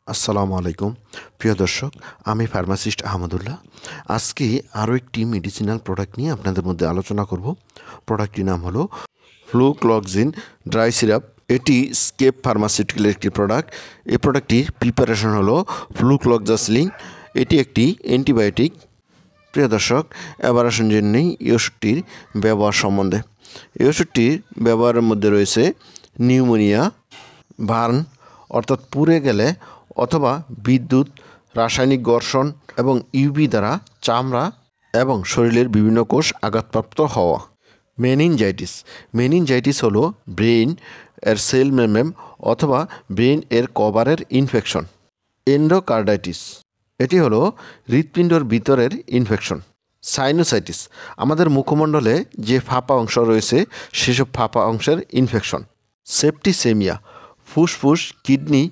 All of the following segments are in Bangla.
আসসালামু আলাইকুম প্রিয় দর্শক, আমি ফার্মাসিস্ট আহমদুল্লাহ। আজকে আরও একটি মেডিসিনাল প্রোডাক্ট নিয়ে আপনাদের মধ্যে আলোচনা করব। প্রোডাক্টটির নাম হলো ফ্লুক্লক্সিন ড্রাই সিরাপ। এটি স্কেপ ফার্মাসিউটিক্যালের একটি প্রোডাক্ট। এই প্রোডাক্টটির প্রিপারেশন হলো ফ্লুক্লক্সাসিলিন। এটি একটি অ্যান্টিবায়োটিক। প্রিয় দর্শক, এবার আসুন জেনে নেই এই ওষুধটির ব্যবহার সম্বন্ধে। এই ওষুধটির ব্যবহারের মধ্যে রয়েছে নিউমোনিয়া, বার্ন অর্থাৎ পুড়ে গেলে অথবা বিদ্যুৎ, রাসায়নিক ঘর্ষণ এবং ইউভি দ্বারা চামড়া এবং শরীরের বিভিন্ন কোষ আঘাতপ্রাপ্ত হওয়া। মেনিনজাইটিস হলো ব্রেইন এর সেল মেমব্রেন অথবা ব্রেইন এর কভারের ইনফেকশন। এন্ডোকার্ডাইটিস, এটি হলো হৃৎপিণ্ডর ভিতরের ইনফেকশন। সাইনোসাইটিস, আমাদের মুখমণ্ডলে যে ফাঁপা অংশ রয়েছে সেসব ফাঁপা অংশের ইনফেকশন। সেপ্টিসেমিয়া, ফুসফুস, কিডনি,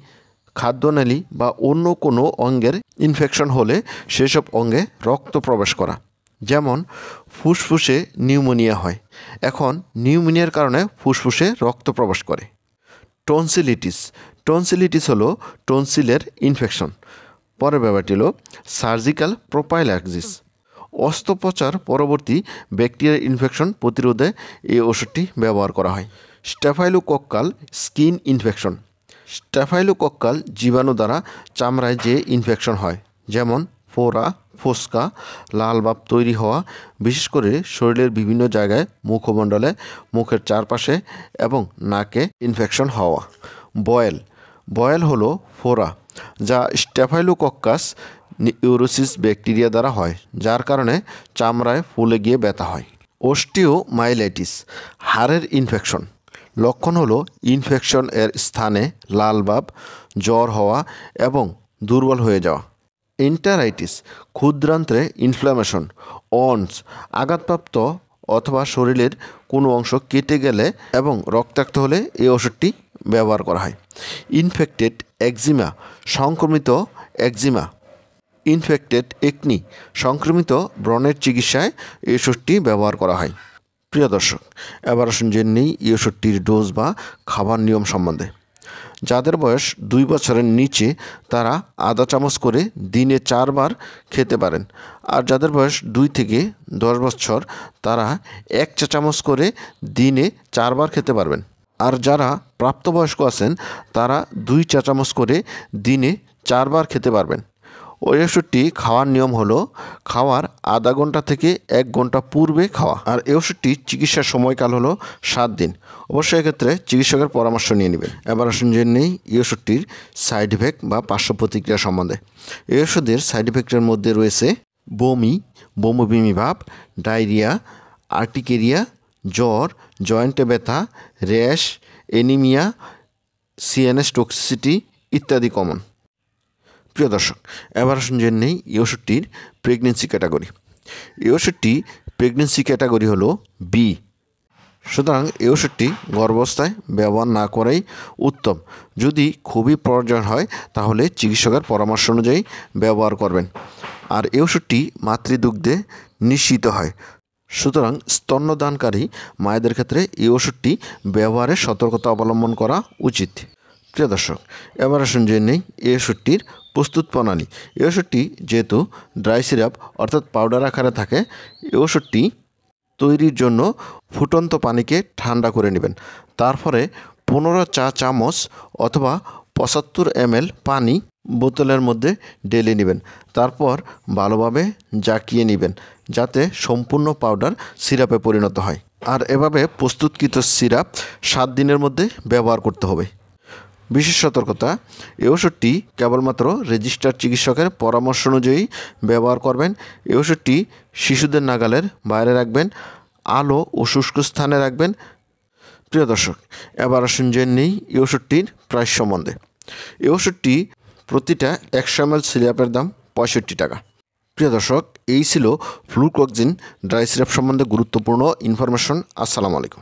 খাদ্যনালী বা অন্য কোনো অঙ্গের ইনফেকশন হলে সেসব অঙ্গে রক্ত প্রবেশ করা, যেমন ফুসফুসে নিউমোনিয়া হয়। এখন নিউমোনিয়ার কারণে ফুসফুসে রক্ত প্রবেশ করে। টনসিলিটিস হলো টনসিলের ইনফেকশন। পরের ব্যাপারটি হলো সার্জিক্যাল প্রোপাইল্যাক্সিস। অস্ত্রোপচার পরবর্তী ব্যাকটেরিয়াল ইনফেকশন প্রতিরোধে এই ওষুধটি ব্যবহার করা হয়। স্ট্যাফাইলোকক্কাল স্কিন ইনফেকশন, স্ট্যাফাইলোকক্কাল জীবাণু দ্বারা চামড়ায় যে ইনফেকশন হয়, যেমন ফোড়া, ফোসকা, লাল ভাব তৈরি হওয়া, বিশেষ করে শরীরের বিভিন্ন জায়গায়, মুখমণ্ডলে, মুখের চারপাশে এবং নাকে ইনফেকশন হওয়া। বয়েল হলো ফোড়া, যা স্ট্যাফাইলোকক্কাস ইউরোসিস ব্যাকটেরিয়া দ্বারা হয়, যার কারণে চামড়ায় ফুলে গিয়ে ব্যথা হয়। অস্টিওমাইলাইটিস, হাড়ের ইনফেকশন। লক্ষণ হলো ইনফেকশন এর স্থানে লাল ভাব, জ্বর হওয়া এবং দুর্বল হয়ে যাওয়া। Enteritis, ক্ষুদ্রান্ত্রে inflammation. অন্স, আঘাতপ্রাপ্ত অথবা শরীরের কোনো অংশ কেটে গেলে এবং রক্তাক্ত হলে এই ওষুধটি ব্যবহার করা হয়। ইনফেক্টেড একজিমা, সংক্রমিত একজিমা। ইনফেক্টেড একনি, সংক্রমিত ব্রণের চিকিৎসায় এই ওষুধটি ব্যবহার করা হয়। প্রিয় দর্শক, এবার আসুন জেনে নেই এই ওষুধটির ডোজ বা খাবার নিয়ম সম্বন্ধে। যাদের বয়স 2 বছরের নিচে তারা আধা চামচ করে দিনে 4 বার খেতে পারেন, আর যাদের বয়স 2 থেকে 10 বছর তারা 1 চা চামচ করে দিনে 4 বার খেতে পারবেন, আর যারা প্রাপ্তবয়স্ক আছেন তারা 2 চা চামচ করে দিনে 4 বার খেতে পারবেন। ওই ওষুধটি খাওয়ার নিয়ম হলো খাওয়ার আধা ঘন্টা থেকে 1 ঘন্টা পূর্বে খাওয়া, আর এই ওষুধটির চিকিৎসার সময়কাল হলো 7 দিন। অবশ্যই এক্ষেত্রে চিকিৎসকের পরামর্শ নিয়ে নেবেন। এবার আসুন জেনে নেই এই ওষুধটির সাইড ইফেক্ট বা পার্শ্ব প্রতিক্রিয়া সম্বন্ধে। এই ওষুধের সাইড ইফেক্টের মধ্যে রয়েছে বমি ভাব, ডায়রিয়া, আর্টিকেরিয়া, জ্বর, জয়েন্টে ব্যথা, র্যাশ, অ্যানিমিয়া, সিএনএস টক্সিসিটি ইত্যাদি কমন। প্রিয় দর্শক, এবার আসুন জেনে নেই এই ওষুধটির প্রেগনেন্সি ক্যাটাগরি। এই ওষুধটি প্রেগনেন্সি ক্যাটাগরি হলো বি। সুতরাং এই ওষুধটি গর্ভাবস্থায় ব্যবহার না করাই উত্তম। যদি খুবই প্রয়োজন হয় তাহলে চিকিৎসকের পরামর্শ অনুযায়ী ব্যবহার করবেন। আর এই ওষুধটি মাতৃদুগ্ধে নিশ্চিত হয়, সুতরাং স্তন্যদানকারী মায়েদের ক্ষেত্রে এই ওষুধটি ব্যবহারে সতর্কতা অবলম্বন করা উচিত। প্রিয় দর্শক, এবার আসুন জেনে নেই এই ওষুধটির প্রস্তুত প্রণালী। এই ওষুধটি যেহেতু ড্রাই সিরাপ অর্থাৎ পাউডার আকারে থাকে, এই ওষুধটি তৈরির জন্য ফুটন্ত পানিকে ঠান্ডা করে নেবেন। তারপরে 15 চা চামচ অথবা 75 ml পানি বোতলের মধ্যে ঢেলে নেবেন। তারপর ভালোভাবে জাকিয়ে নেবেন যাতে সম্পূর্ণ পাউডার সিরাপে পরিণত হয়। আর এভাবে প্রস্তুতকৃত সিরাপ 7 দিনের মধ্যে ব্যবহার করতে হবে। বিশেষ সতর্কতা, এই ওষুধটি কেবলমাত্র রেজিস্টার্ড চিকিৎসকের পরামর্শ অনুযায়ী ব্যবহার করবেন। এই ওষুধটি শিশুদের নাগালের বাইরে রাখবেন, আলো ও শুষ্ক স্থানে রাখবেন। প্রিয় দর্শক, এবার আসুন জেনে নেই এই ওষুধটির প্রাইস সম্বন্ধে। এই ওষুধটি প্রতিটা 100 ml সিরাপের দাম 65 টাকা। প্রিয় দর্শক, এই ছিল ফ্লুক্লক্সিন ড্রাই সিরাপ সম্বন্ধে গুরুত্বপূর্ণ ইনফরমেশন। আসসালামু আলাইকুম।